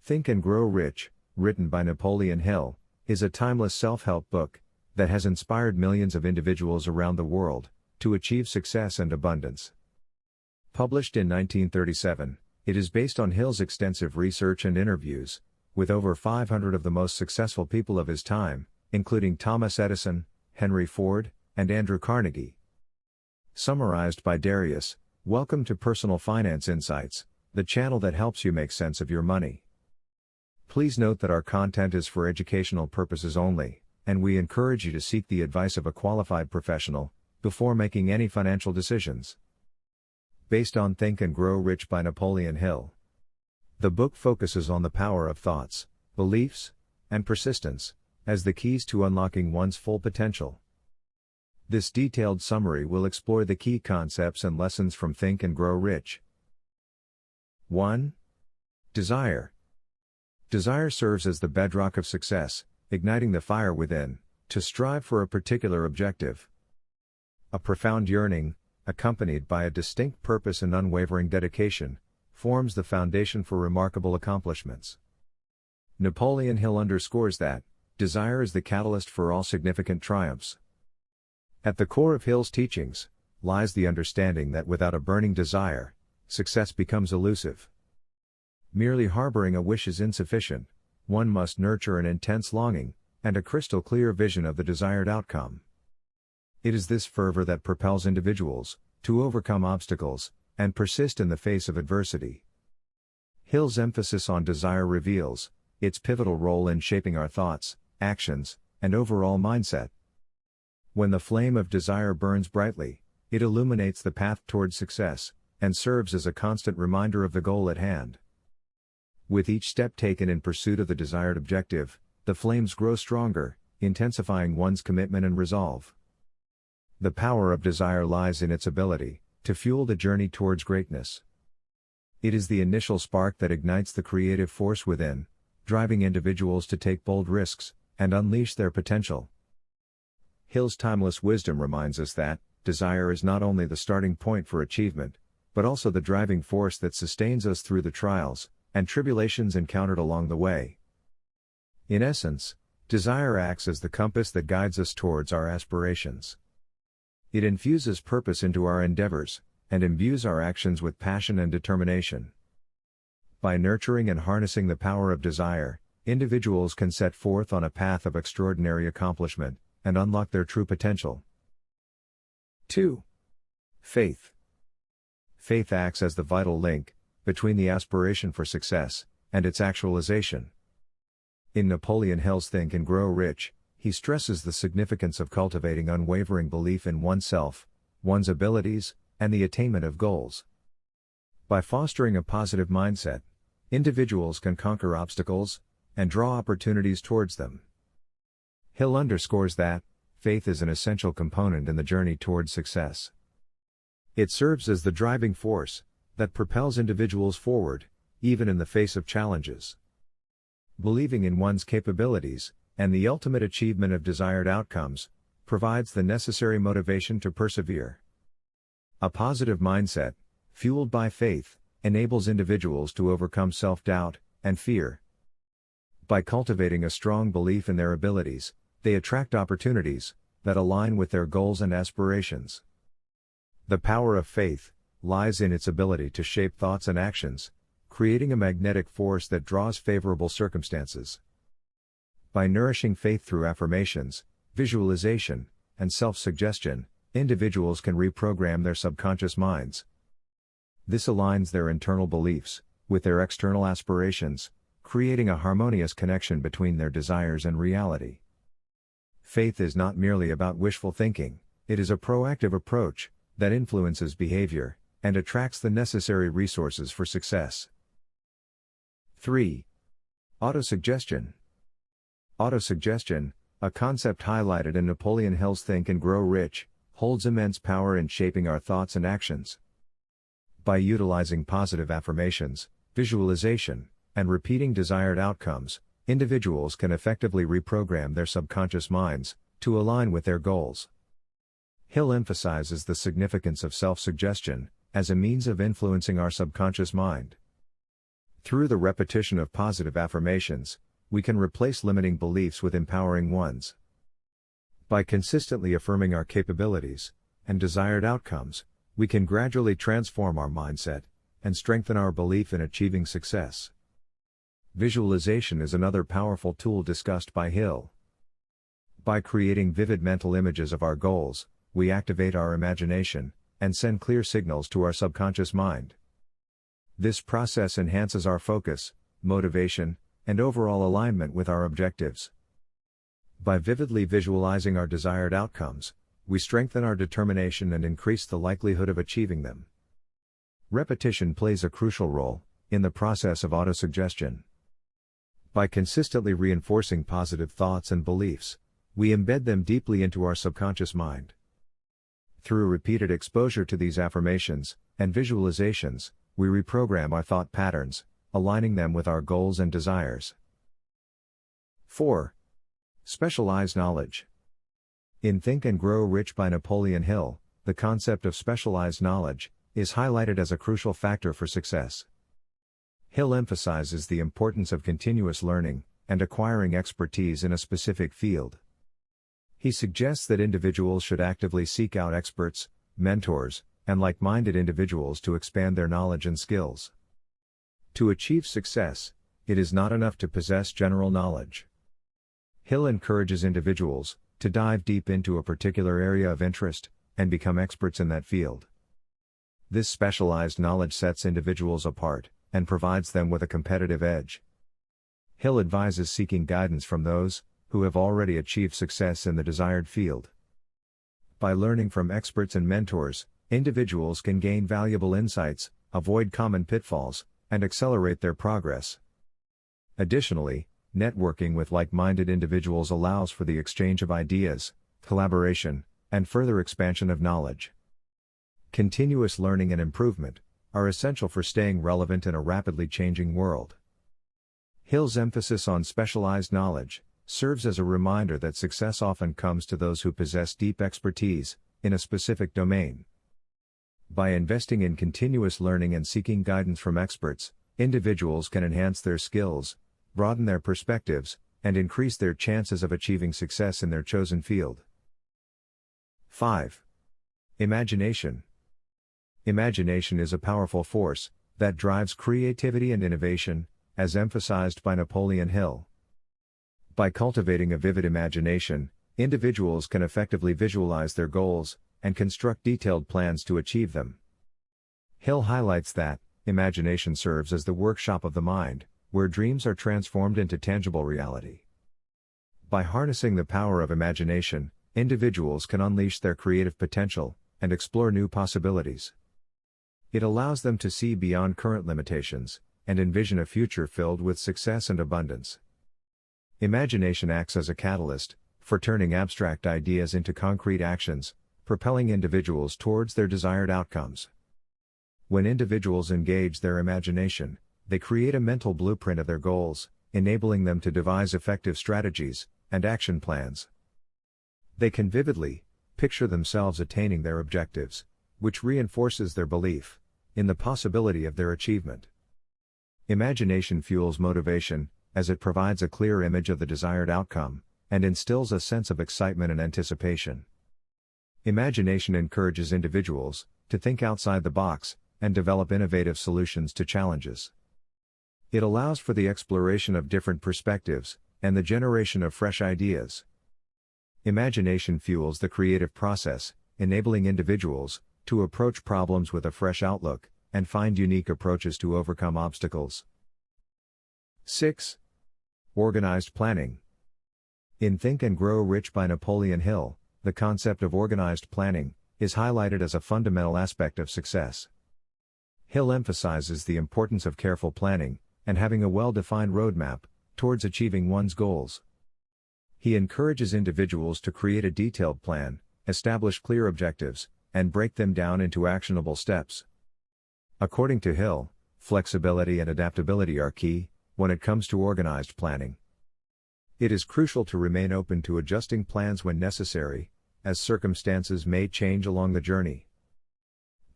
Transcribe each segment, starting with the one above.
Think and Grow Rich, written by Napoleon Hill, is a timeless self-help book that has inspired millions of individuals around the world to achieve success and abundance. Published in 1937, it is based on Hill's extensive research and interviews with over 500 of the most successful people of his time, including Thomas Edison, Henry Ford, and Andrew Carnegie. Summarized by Darius, welcome to Personal Finance Insights, the channel that helps you make sense of your money. Please note that our content is for educational purposes only, and we encourage you to seek the advice of a qualified professional before making any financial decisions. Based on Think and Grow Rich by Napoleon Hill. The book focuses on the power of thoughts, beliefs, and persistence as the keys to unlocking one's full potential. This detailed summary will explore the key concepts and lessons from Think and Grow Rich. 1. Desire. Desire serves as the bedrock of success, igniting the fire within to strive for a particular objective. A profound yearning, accompanied by a distinct purpose and unwavering dedication, forms the foundation for remarkable accomplishments. Napoleon Hill underscores that desire is the catalyst for all significant triumphs. At the core of Hill's teachings lies the understanding that without a burning desire, success becomes elusive. Merely harboring a wish is insufficient, one must nurture an intense longing and a crystal clear vision of the desired outcome. It is this fervor that propels individuals to overcome obstacles and persist in the face of adversity. Hill's emphasis on desire reveals its pivotal role in shaping our thoughts, actions, and overall mindset. When the flame of desire burns brightly, it illuminates the path towards success and serves as a constant reminder of the goal at hand. With each step taken in pursuit of the desired objective, the flames grow stronger, intensifying one's commitment and resolve. The power of desire lies in its ability to fuel the journey towards greatness. It is the initial spark that ignites the creative force within, driving individuals to take bold risks and unleash their potential. Hill's timeless wisdom reminds us that desire is not only the starting point for achievement, but also the driving force that sustains us through the trials and tribulations encountered along the way. In essence, desire acts as the compass that guides us towards our aspirations. It infuses purpose into our endeavors and imbues our actions with passion and determination. By nurturing and harnessing the power of desire, individuals can set forth on a path of extraordinary accomplishment and unlock their true potential. 2. Faith. Faith acts as the vital link between the aspiration for success and its actualization. In Napoleon Hill's Think and Grow Rich, he stresses the significance of cultivating unwavering belief in oneself, one's abilities, and the attainment of goals. By fostering a positive mindset, individuals can conquer obstacles and draw opportunities towards them. Hill underscores that faith is an essential component in the journey towards success. It serves as the driving force that propels individuals forward, even in the face of challenges. Believing in one's capabilities and the ultimate achievement of desired outcomes provides the necessary motivation to persevere. A positive mindset, fueled by faith, enables individuals to overcome self-doubt and fear. By cultivating a strong belief in their abilities, they attract opportunities that align with their goals and aspirations. The power of faith lies in its ability to shape thoughts and actions, creating a magnetic force that draws favorable circumstances. By nourishing faith through affirmations, visualization, and self-suggestion, individuals can reprogram their subconscious minds. This aligns their internal beliefs with their external aspirations, creating a harmonious connection between their desires and reality. Faith is not merely about wishful thinking, it is a proactive approach that influences behavior and attracts the necessary resources for success. 3. Autosuggestion. Autosuggestion, a concept highlighted in Napoleon Hill's Think and Grow Rich, holds immense power in shaping our thoughts and actions. By utilizing positive affirmations, visualization, and repeating desired outcomes, individuals can effectively reprogram their subconscious minds to align with their goals. Hill emphasizes the significance of self-suggestion as a means of influencing our subconscious mind. Through the repetition of positive affirmations, we can replace limiting beliefs with empowering ones. By consistently affirming our capabilities and desired outcomes, we can gradually transform our mindset and strengthen our belief in achieving success. Visualization is another powerful tool discussed by Hill. By creating vivid mental images of our goals, we activate our imagination and send clear signals to our subconscious mind. This process enhances our focus, motivation, and overall alignment with our objectives. By vividly visualizing our desired outcomes, we strengthen our determination and increase the likelihood of achieving them. Repetition plays a crucial role in the process of autosuggestion. By consistently reinforcing positive thoughts and beliefs, we embed them deeply into our subconscious mind. Through repeated exposure to these affirmations and visualizations, we reprogram our thought patterns, aligning them with our goals and desires. 4. Specialized knowledge. In Think and Grow Rich by Napoleon Hill, the concept of specialized knowledge is highlighted as a crucial factor for success. Hill emphasizes the importance of continuous learning and acquiring expertise in a specific field. He suggests that individuals should actively seek out experts, mentors, and like-minded individuals to expand their knowledge and skills. To achieve success, it is not enough to possess general knowledge. Hill encourages individuals to dive deep into a particular area of interest and become experts in that field. This specialized knowledge sets individuals apart and provides them with a competitive edge. Hill advises seeking guidance from those who have already achieved success in the desired field. By learning from experts and mentors, individuals can gain valuable insights, avoid common pitfalls, and accelerate their progress. Additionally, networking with like-minded individuals allows for the exchange of ideas, collaboration, and further expansion of knowledge. Continuous learning and improvement are essential for staying relevant in a rapidly changing world. Hill's emphasis on specialized knowledge serves as a reminder that success often comes to those who possess deep expertise in a specific domain. By investing in continuous learning and seeking guidance from experts, individuals can enhance their skills, broaden their perspectives, and increase their chances of achieving success in their chosen field. 5. Imagination. Imagination is a powerful force that drives creativity and innovation, as emphasized by Napoleon Hill. By cultivating a vivid imagination, individuals can effectively visualize their goals and construct detailed plans to achieve them. Hill highlights that imagination serves as the workshop of the mind, where dreams are transformed into tangible reality. By harnessing the power of imagination, individuals can unleash their creative potential and explore new possibilities. It allows them to see beyond current limitations and envision a future filled with success and abundance. Imagination acts as a catalyst for turning abstract ideas into concrete actions, propelling individuals towards their desired outcomes. When individuals engage their imagination, they create a mental blueprint of their goals, enabling them to devise effective strategies and action plans. They can vividly picture themselves attaining their objectives, which reinforces their belief in the possibility of their achievement. Imagination fuels motivation, as it provides a clear image of the desired outcome and instills a sense of excitement and anticipation. Imagination encourages individuals to think outside the box and develop innovative solutions to challenges. It allows for the exploration of different perspectives and the generation of fresh ideas. Imagination fuels the creative process, enabling individuals to approach problems with a fresh outlook and find unique approaches to overcome obstacles. 6. Organized planning. In Think and Grow Rich by Napoleon Hill, the concept of organized planning is highlighted as a fundamental aspect of success. Hill emphasizes the importance of careful planning and having a well-defined roadmap towards achieving one's goals. He encourages individuals to create a detailed plan, establish clear objectives, and break them down into actionable steps. According to Hill, flexibility and adaptability are key when it comes to organized planning. It is crucial to remain open to adjusting plans when necessary, as circumstances may change along the journey.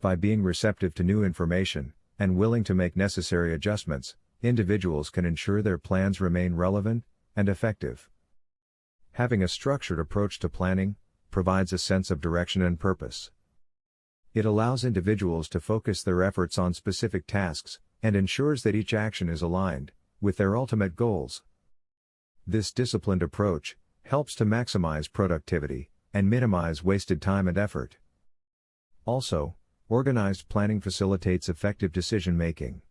By being receptive to new information and willing to make necessary adjustments, individuals can ensure their plans remain relevant and effective. Having a structured approach to planning provides a sense of direction and purpose. It allows individuals to focus their efforts on specific tasks and ensures that each action is aligned with their ultimate goals. This disciplined approach helps to maximize productivity and minimize wasted time and effort. Also, organized planning facilitates effective decision-making.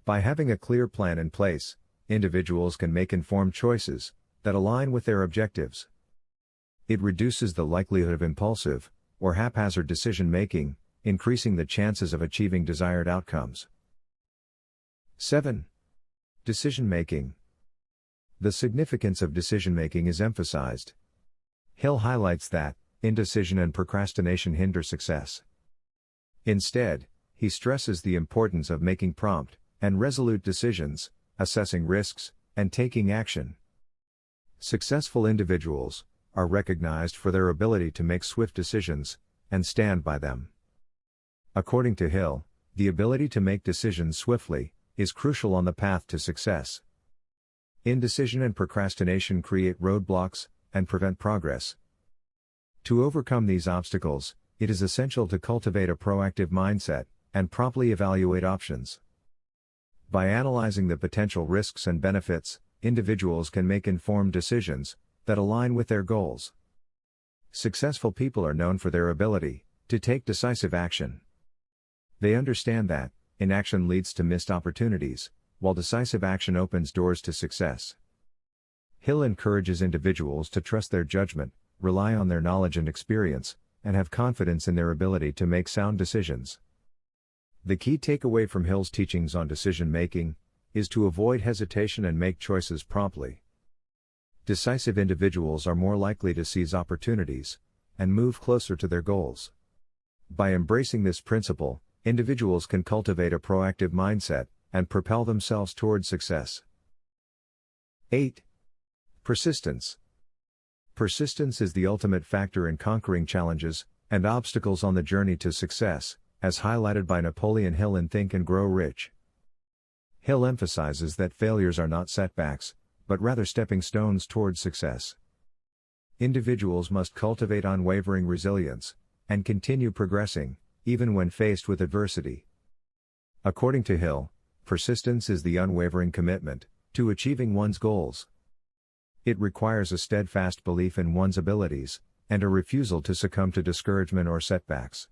By having a clear plan in place, individuals can make informed choices that align with their objectives. It reduces the likelihood of impulsive or haphazard decision-making, increasing the chances of achieving desired outcomes. 7. Decision-making. The significance of decision-making is emphasized. Hill highlights that indecision and procrastination hinder success. Instead, he stresses the importance of making prompt and resolute decisions, assessing risks, and taking action. Successful individuals are recognized for their ability to make swift decisions and stand by them. According to Hill, the ability to make decisions swiftly is crucial on the path to success. Indecision and procrastination create roadblocks and prevent progress. To overcome these obstacles, it is essential to cultivate a proactive mindset and promptly evaluate options. By analyzing the potential risks and benefits, individuals can make informed decisions that align with their goals. Successful people are known for their ability to take decisive action. They understand that inaction leads to missed opportunities, while decisive action opens doors to success. Hill encourages individuals to trust their judgment, rely on their knowledge and experience, and have confidence in their ability to make sound decisions. The key takeaway from Hill's teachings on decision-making is to avoid hesitation and make choices promptly. Decisive individuals are more likely to seize opportunities and move closer to their goals. By embracing this principle, individuals can cultivate a proactive mindset and propel themselves towards success. 8. Persistence. Persistence is the ultimate factor in conquering challenges and obstacles on the journey to success, as highlighted by Napoleon Hill in Think and Grow Rich. Hill emphasizes that failures are not setbacks, but rather stepping stones towards success. Individuals must cultivate unwavering resilience and continue progressing, even when faced with adversity. According to Hill, persistence is the unwavering commitment to achieving one's goals. It requires a steadfast belief in one's abilities and a refusal to succumb to discouragement or setbacks.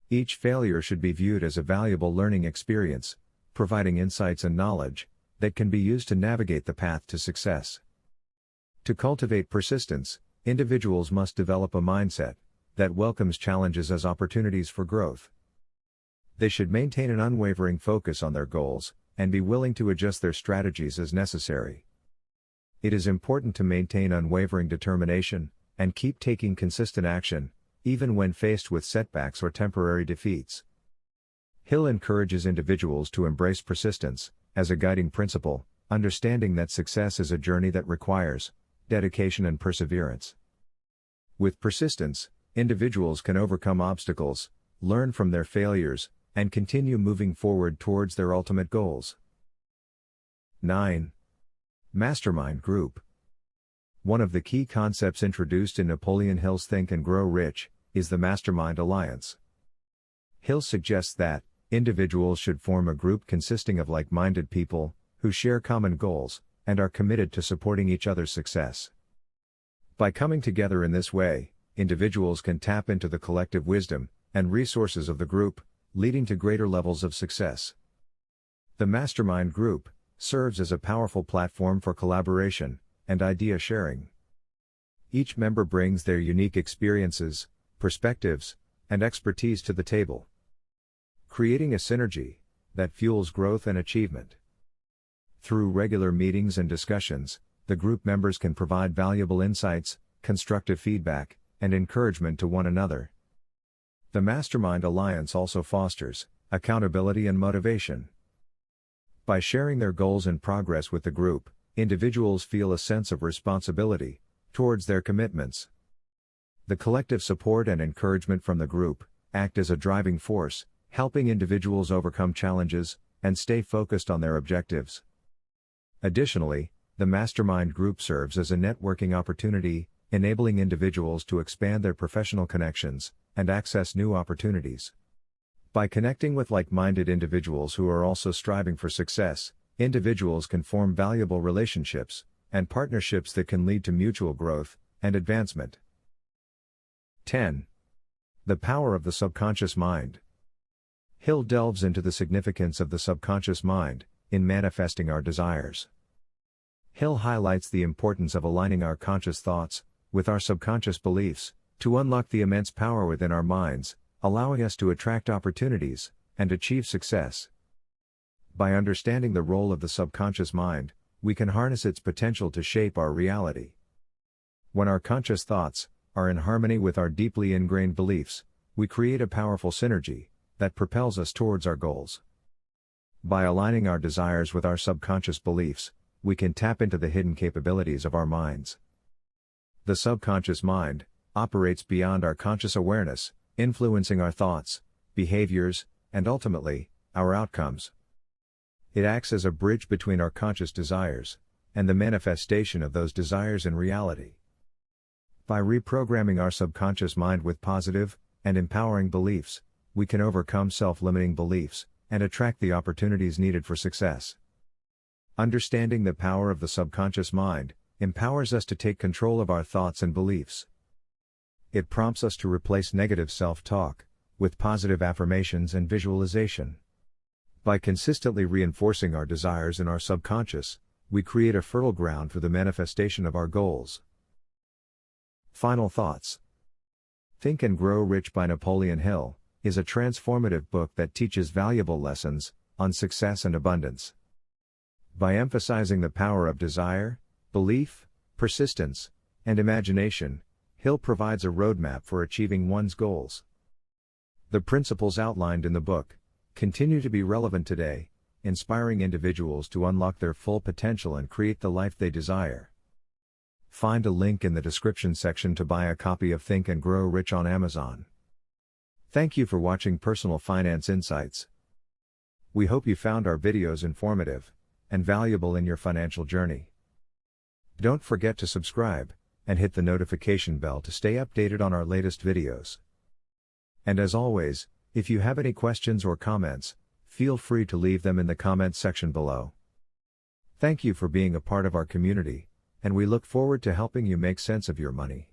Each failure should be viewed as a valuable learning experience, providing insights and knowledge that can be used to navigate the path to success. To cultivate persistence, individuals must develop a mindset that welcomes challenges as opportunities for growth. They should maintain an unwavering focus on their goals and be willing to adjust their strategies as necessary. It is important to maintain unwavering determination and keep taking consistent action, even when faced with setbacks or temporary defeats. Hill encourages individuals to embrace persistence as a guiding principle, understanding that success is a journey that requires dedication and perseverance. With persistence, individuals can overcome obstacles, learn from their failures, and continue moving forward towards their ultimate goals. 9. Mastermind Group. One of the key concepts introduced in Napoleon Hill's Think and Grow Rich is the Mastermind Alliance. Hill suggests that individuals should form a group consisting of like-minded people who share common goals and are committed to supporting each other's success. By coming together in this way, individuals can tap into the collective wisdom and resources of the group, leading to greater levels of success. The Mastermind Group serves as a powerful platform for collaboration and idea sharing. Each member brings their unique experiences, perspectives, and expertise to the table, creating a synergy that fuels growth and achievement. Through regular meetings and discussions, the group members can provide valuable insights, constructive feedback, and encouragement to one another. The Mastermind Alliance also fosters accountability and motivation. By sharing their goals and progress with the group, individuals feel a sense of responsibility towards their commitments. The collective support and encouragement from the group act as a driving force, helping individuals overcome challenges and stay focused on their objectives. Additionally, the Mastermind Group serves as a networking opportunity, enabling individuals to expand their professional connections and access new opportunities. By connecting with like-minded individuals who are also striving for success, individuals can form valuable relationships and partnerships that can lead to mutual growth and advancement. 10. The power of the subconscious mind. Hill delves into the significance of the subconscious mind in manifesting our desires. Hill highlights the importance of aligning our conscious thoughts with our subconscious beliefs to unlock the immense power within our minds, allowing us to attract opportunities and achieve success. By understanding the role of the subconscious mind, we can harness its potential to shape our reality. When our conscious thoughts are in harmony with our deeply ingrained beliefs, we create a powerful synergy that propels us towards our goals. By aligning our desires with our subconscious beliefs, we can tap into the hidden capabilities of our minds. The subconscious mind operates beyond our conscious awareness, influencing our thoughts, behaviors, and ultimately, our outcomes. It acts as a bridge between our conscious desires and the manifestation of those desires in reality. By reprogramming our subconscious mind with positive and empowering beliefs, we can overcome self-limiting beliefs and attract the opportunities needed for success. Understanding the power of the subconscious mind empowers us to take control of our thoughts and beliefs. It prompts us to replace negative self-talk with positive affirmations and visualization. By consistently reinforcing our desires in our subconscious, we create a fertile ground for the manifestation of our goals. Final thoughts. Think and Grow Rich by Napoleon Hill is a transformative book that teaches valuable lessons on success and abundance. By emphasizing the power of desire, belief, persistence, and imagination, Hill provides a roadmap for achieving one's goals. The principles outlined in the book continue to be relevant today, inspiring individuals to unlock their full potential and create the life they desire. Find a link in the description section to buy a copy of Think and Grow Rich on Amazon. Thank you for watching Personal Finance Insights. We hope you found our videos informative and valuable in your financial journey. Don't forget to subscribe and hit the notification bell to stay updated on our latest videos. And as always, if you have any questions or comments, feel free to leave them in the comments section below. Thank you for being a part of our community, and we look forward to helping you make sense of your money.